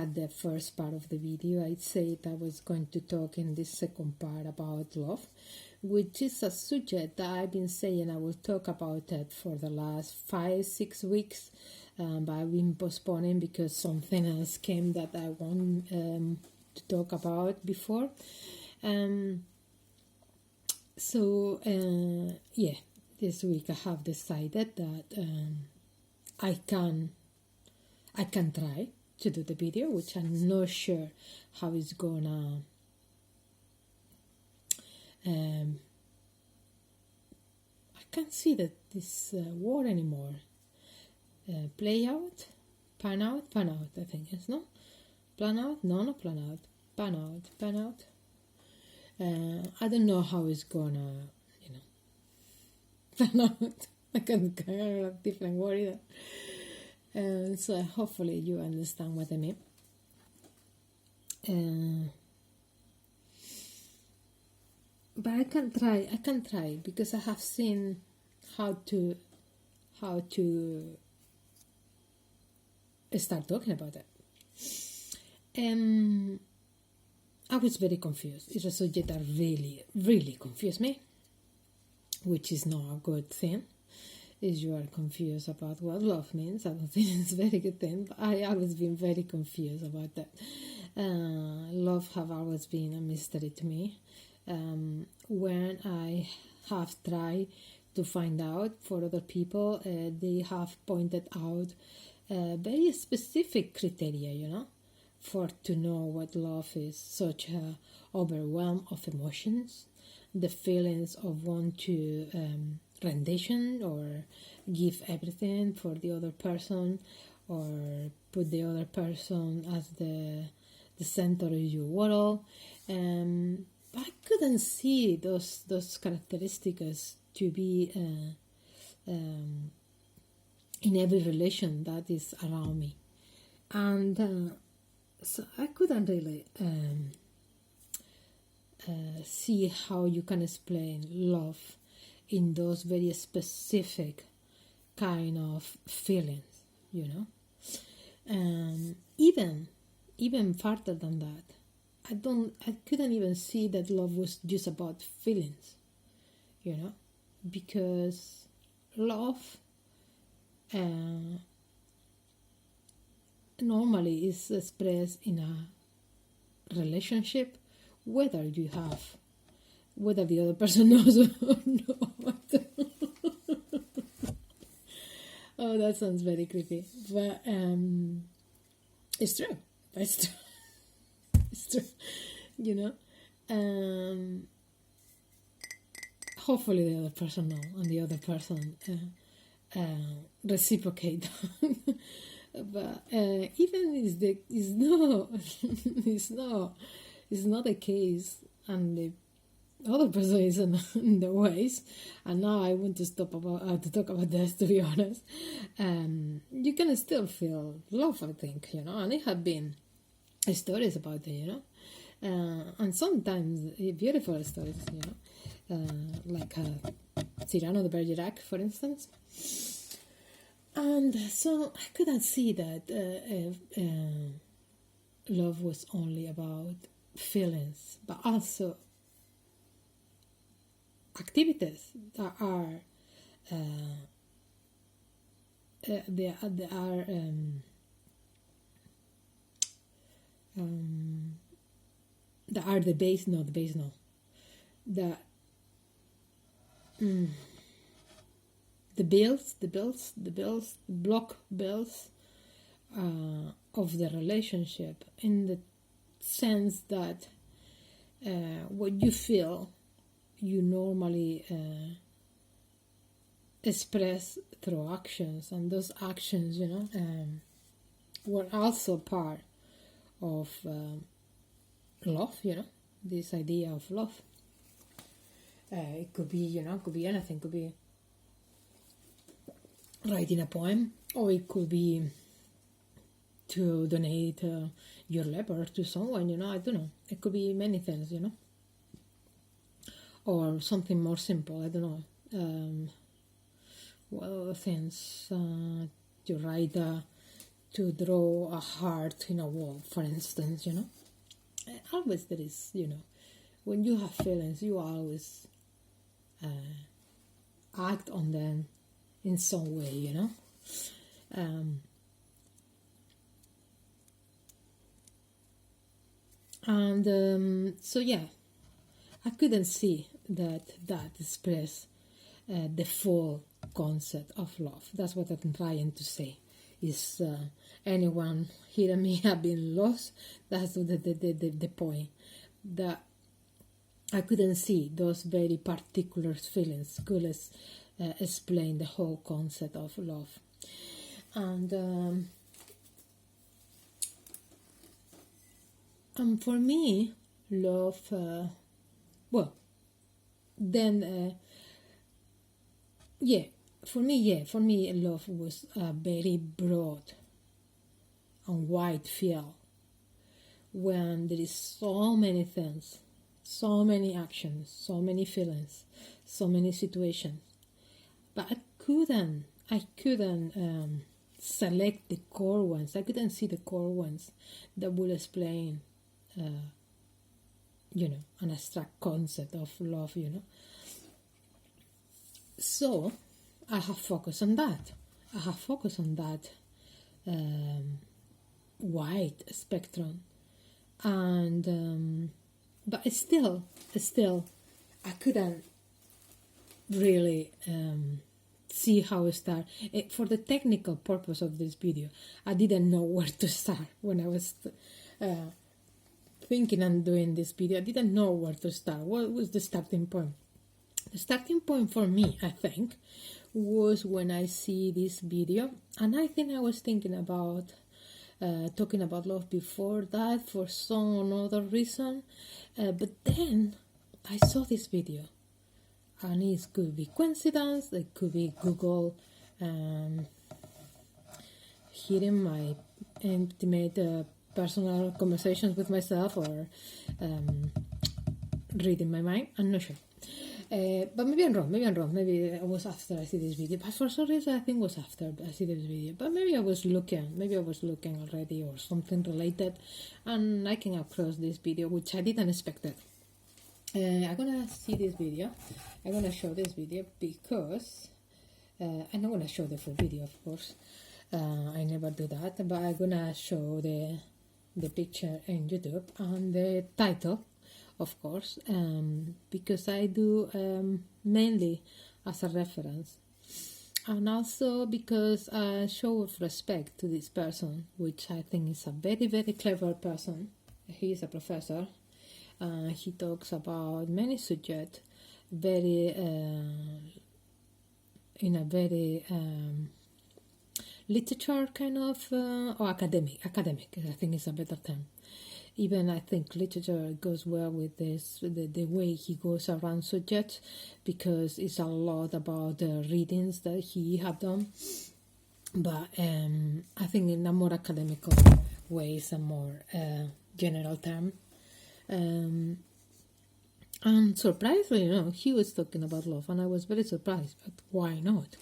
At the first part of the video, I said I was going to talk in this second part about love, which is a subject that I've been saying I will talk about it for the last 5-6 weeks, but I've been postponing because something else came that I want to talk about before. This week I have decided that I can try to do the video, which I'm not sure how it's gonna I can't see that this word anymore. Play out, pan out, I think it's no plan out, no plan out, pan out. I don't know how it's gonna, pan out. I can't have a different word either. So hopefully you understand what I mean. But I can try because I have seen how to start talking about it. I was very confused. It's a subject that really confused me, which is not a good thing. If you are confused about what love means, I don't think it's a very good thing. But I always been very confused about that. Love have always been a mystery to me. When I have tried to find out for other people, they have pointed out very specific criteria, for to know what love is. Such a overwhelm of emotions, the feelings of want to rendition or give everything for the other person, or put the other person as the center of your world. But I couldn't see those characteristics to be in every relation that is around me, and so I couldn't really see how you can explain love in those very specific kind of feelings, even further than that. I couldn't even see that love was just about feelings, because love normally is expressed in a relationship, whether the other person knows or not. Oh, that sounds very creepy, but it's true. It's true. It's true, hopefully the other person knows, and the other person reciprocate. But even it's not the case, and the other person is in the ways. And now I want to stop to talk about this, to be honest. You can still feel love, I think, and it have been stories about it, and sometimes beautiful stories, like Cyrano de Bergerac, for instance. And so I couldn't see that love was only about feelings, but also activities that are that are the base, no, that the block bills of the relationship, in the sense that what you feel, you normally express through actions, and those actions, were also part of love, this idea of love. It could be, could be anything. Could be writing a poem, or it could be to donate your labor to someone, I don't know. It could be many things, or something more simple, I don't know. What other things? To write to draw a heart in a wall, for instance, always there is, when you have feelings, you always act on them in some way, so yeah, I couldn't see that express the full concept of love. That's what I'm trying to say. Is anyone hearing me have been lost? That's the point. That I couldn't see those very particular feelings could explain the whole concept of love. And for me, love, for me, love was a very broad and wide field when there is so many things, so many actions, so many feelings, so many situations. But I couldn't select the core ones. I couldn't see the core ones that would explain, an abstract concept of love, So I have focused on that. I have focused on that wide spectrum, and but still, I couldn't really see how to start. For the technical purpose of this video, I didn't know where to start when I was thinking and doing this video. I didn't know where to start. What was the starting point? The starting point for me, I think, was when I see this video, and I think I was thinking about talking about love before that for some other reason, but then I saw this video, and it could be coincidence, it could be Google hearing my intimate personal conversations with myself, or reading my mind. I'm not sure. But maybe I'm wrong, maybe it was after I see this video, but for some reason I think it was after I see this video, but maybe I was looking already or something related, and I came across this video, which I didn't expect it. I'm gonna see this video, I'm gonna show this video, because I'm not gonna show the full video, of course, I never do that, but I'm gonna show the picture in YouTube and the title, of course, because I do mainly as a reference, and also because I show respect to this person, which I think is a very, very clever person. He is a professor. He talks about many subjects very in a very literature kind of, or academic, I think is a better term. Even I think literature goes well with this, the way he goes around subjects, because it's a lot about the readings that he have done. But I think in a more academical way, it's a more general term. And surprisingly, he was talking about love, and I was very surprised. But why not?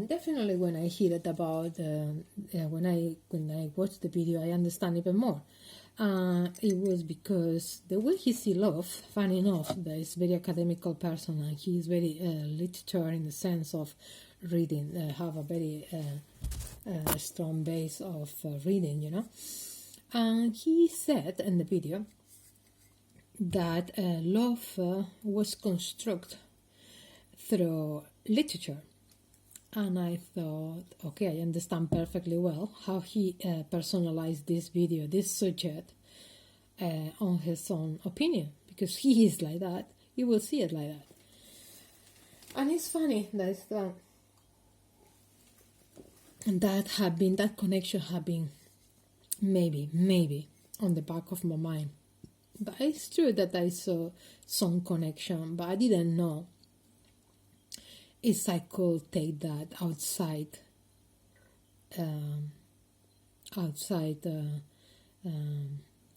Definitely, when I hear it about when I watch the video, I understand even more. It was because the way he sees love, funny enough, that is very academical person, and he is very literature in the sense of reading, have a very strong base of reading, And he said in the video that love was constructed through literature. And I thought, okay, I understand perfectly well how he personalized this video, this subject, on his own opinion, because he is like that. You will see it like that. And it's funny that that connection had been maybe on the back of my mind. But it's true that I saw some connection, but I didn't know if I could take that outside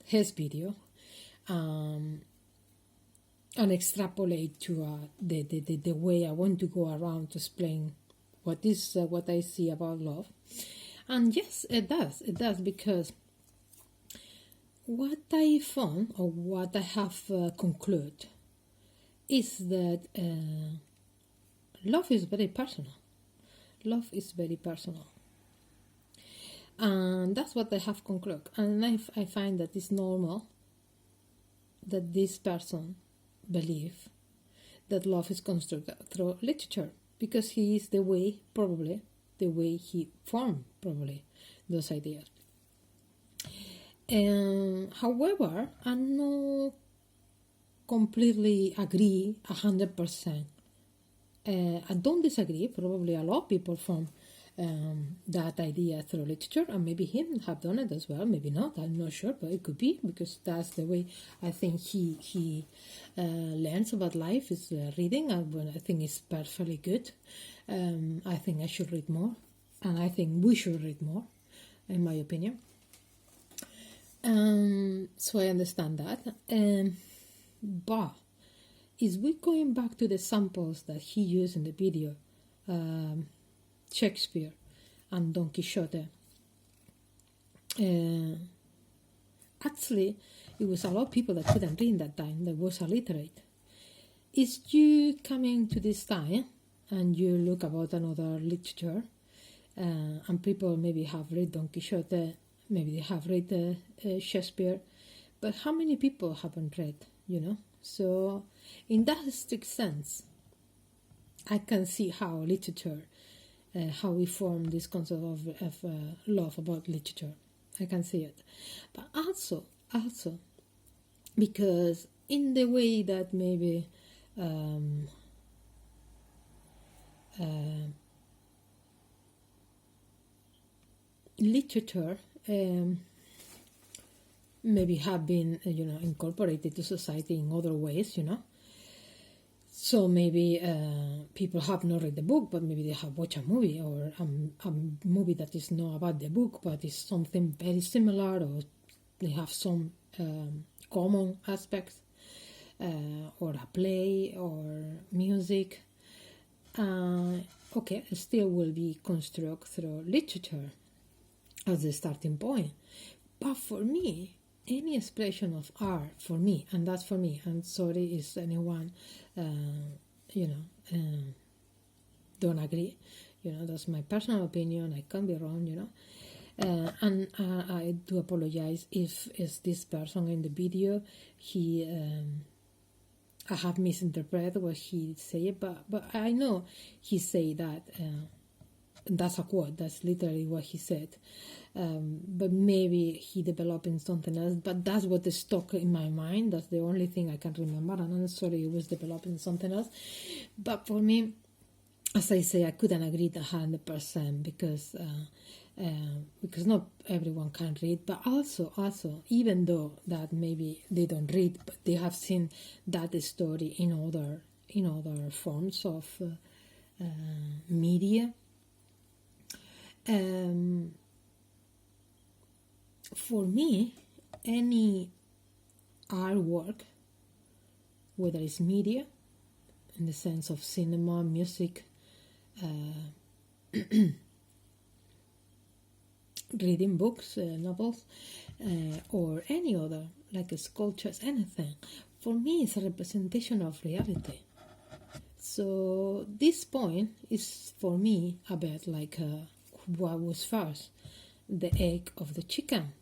his video, and extrapolate to the way I want to go around to explain what I see about love. And yes, it does, because what I found, or what I have concluded, is that love is very personal. Love is very personal. And that's what I have concluded. And I find that it's normal that this person believe that love is constructed through literature, because he is the way he formed probably those ideas. However, I not completely agree 100%. I don't disagree. Probably a lot of people from that idea through literature, and maybe him have done it as well. Maybe not. I'm not sure, but it could be, because that's the way I think he learns about life, is reading. I think it's perfectly good. I think I should read more, and I think we should read more, in my opinion. So I understand that. But is we going back to the samples that he used in the video, Shakespeare and Don Quixote. Actually, it was a lot of people that couldn't read that time, that was illiterate. Is you coming to this time and you look about another literature, and people maybe have read Don Quixote, maybe they have read Shakespeare, but how many people haven't read, So in that strict sense, I can see how literature, how we form this concept of love about literature. I can see it. But also, because in the way that maybe literature maybe have been, incorporated to society in other ways, So maybe people have not read the book, but maybe they have watched a movie, or a movie that is not about the book, but is something very similar, or they have some common aspects, or a play, or music. Okay, it still will be constructed through literature as the starting point. But for me, any expression of art, for me, and that's for me, I'm sorry if anyone, don't agree, that's my personal opinion, I can be wrong, and I do apologize if this person in the video, I have misinterpreted what he said, but I know he said that, that's a quote, that's literally what he said, but maybe he developed in something else, but that's what is stuck in my mind. That's the only thing I can remember, and I'm sorry it was developed in something else. But for me, as I say, I couldn't agree 100%, because not everyone can read, but also even though that maybe they don't read, but they have seen that story in other forms of media. For me, any artwork, whether it's media, in the sense of cinema, music, reading books, novels, or any other, like sculptures, anything, for me it's a representation of reality. So this point is for me a bit like what was first, the egg of the chicken.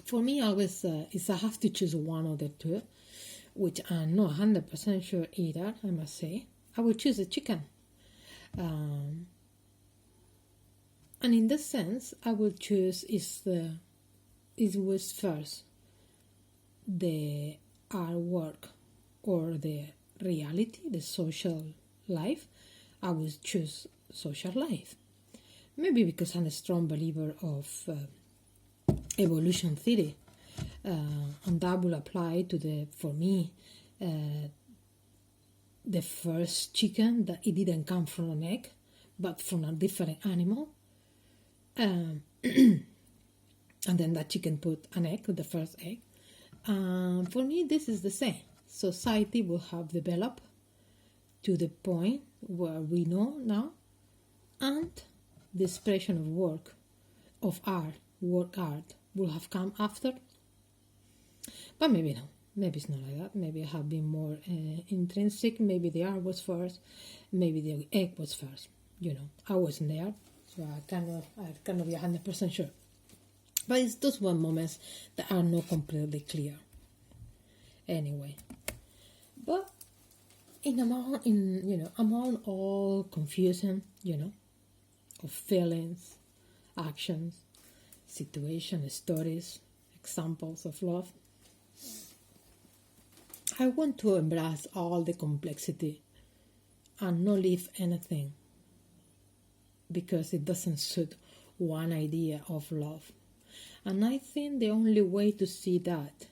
For me, always is I have to choose one of the two, which I'm not 100% sure either, I must say. I would choose the chicken. And in this sense, I would choose it was first the artwork or the reality, the social life. I would choose social life. Maybe because I'm a strong believer of evolution theory, and that will apply to for me, the first chicken, that it didn't come from an egg, but from a different animal. And then that chicken put an egg, the first egg. For me, this is the same. Society will have developed to the point where we know now, and the expression of work art will have come after. But maybe no. Maybe it's not like that. Maybe I have been more intrinsic. Maybe the art was first. Maybe the egg was first. I wasn't there, so I cannot be 100% sure. But it's those one moments that are not completely clear. Anyway, but among all confusion, of feelings, actions, situations, stories, examples of love, I want to embrace all the complexity and not leave anything because it doesn't suit one idea of love. And I think the only way to see that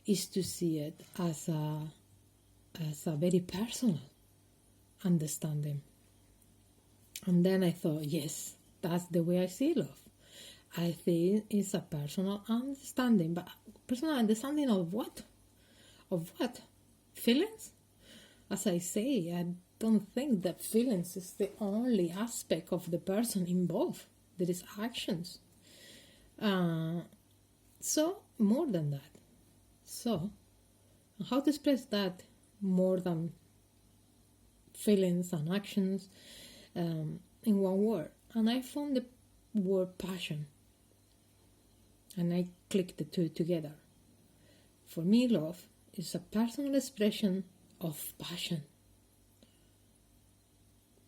is to see it as a very personal understanding. And then I thought, yes, that's the way I see love. I think it's a personal understanding, but personal understanding of what? Of what? Feelings? As I say, I don't think that feelings is the only aspect of the person involved. There is actions. So, more than that. So, how to express that more than feelings and actions in one word? And I found the word passion. And I clicked the two together. For me, love is a personal expression of passion.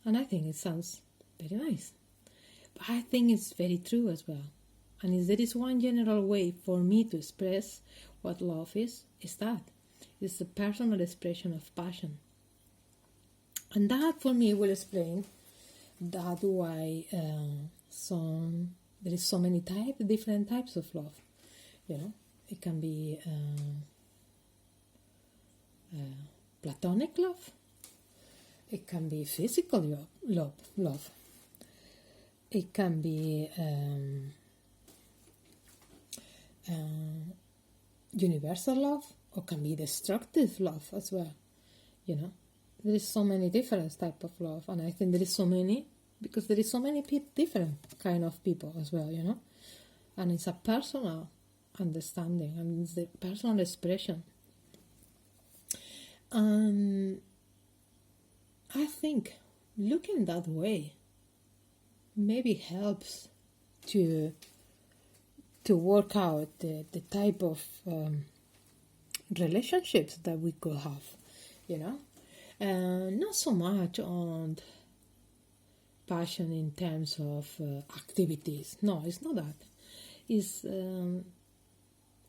And I think it sounds very nice. But I think it's very true as well. And if there is one general way for me to express what love is that. It's a personal expression of passion. And that for me will explain that why there is so many different types of love. It can be platonic love. It can be physical love. It can be universal love, or can be destructive love as well. There is so many different types of love, and I think there is so many because there is so many different kind of people as well. And it's a personal understanding and it's the personal expression. I think looking that way maybe helps to work out the type of relationships that we could have, not so much on passion in terms of activities. No, it's not that.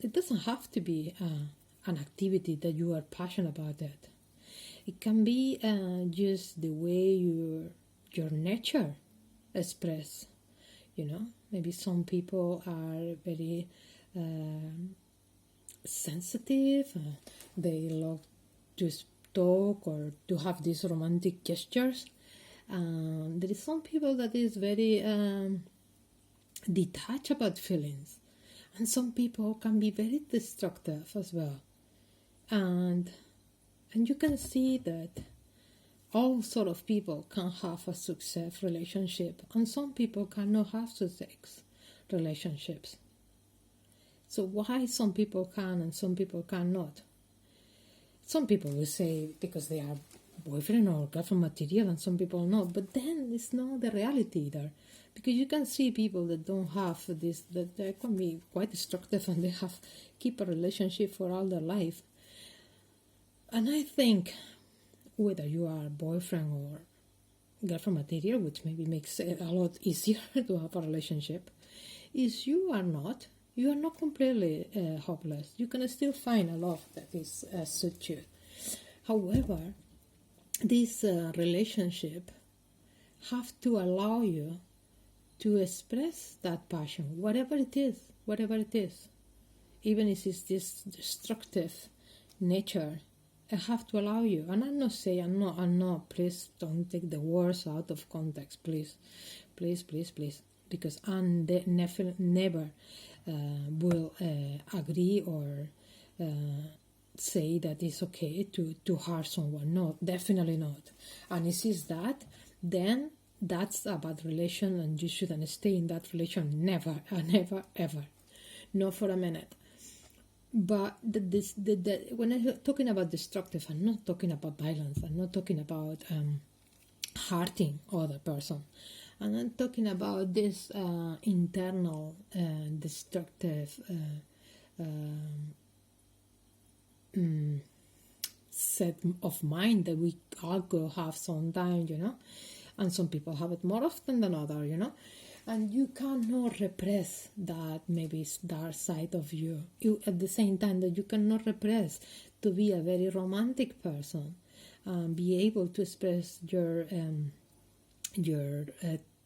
It doesn't have to be an activity that you are passionate about it. It can be just the way your nature express. Maybe some people are very sensitive. They love to talk or to have these romantic gestures. There is some people that is very detached about feelings. And some people can be very destructive as well. And you can see that all sort of people can have a success relationship, and some people cannot have success relationships. So why some people can and some people cannot? Some people will say because they are boyfriend or girlfriend material, and some people not. But then it's not the reality there, because you can see people that don't have this, that they can be quite destructive and they have keep a relationship for all their life. And I think whether you are boyfriend or girlfriend material, which maybe makes it a lot easier to have a relationship, is you are not completely hopeless. You can still find a love that is suit you. However, this relationship have to allow you to express that passion, whatever it is, even if it's this destructive nature. I have to allow you, and I'm not. Please don't take the words out of context, please, because I never will agree or say that it's okay to hurt someone. No, definitely not. And if it's that, then that's a bad relation and you shouldn't stay in that relation, never, never, ever, not for a minute. But when I'm talking about destructive, I'm not talking about violence, I'm not talking about hurting other person, and I'm talking about this internal destructive set of mind that we all go have sometimes, and some people have it more often than others, and you cannot repress that maybe dark side of you. At the same time that you cannot repress to be a very romantic person, be able to express your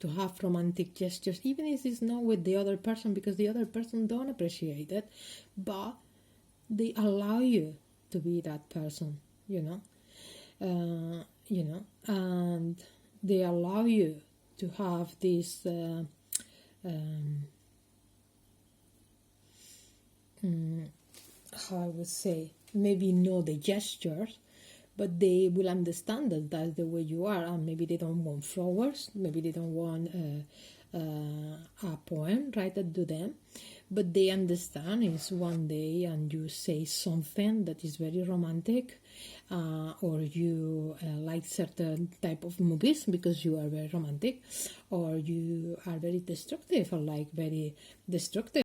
to have romantic gestures, even if it's not with the other person, because the other person don't appreciate it, but they allow you to be that person, and they allow you to have this how I would say, maybe know the gestures, but they will understand that that's the way you are, and maybe they don't want flowers, maybe they don't want a poem written to them, but they understand it's one day and you say something that is very romantic, or you like certain type of movies because you are very romantic, or you are very destructive or like very destructive.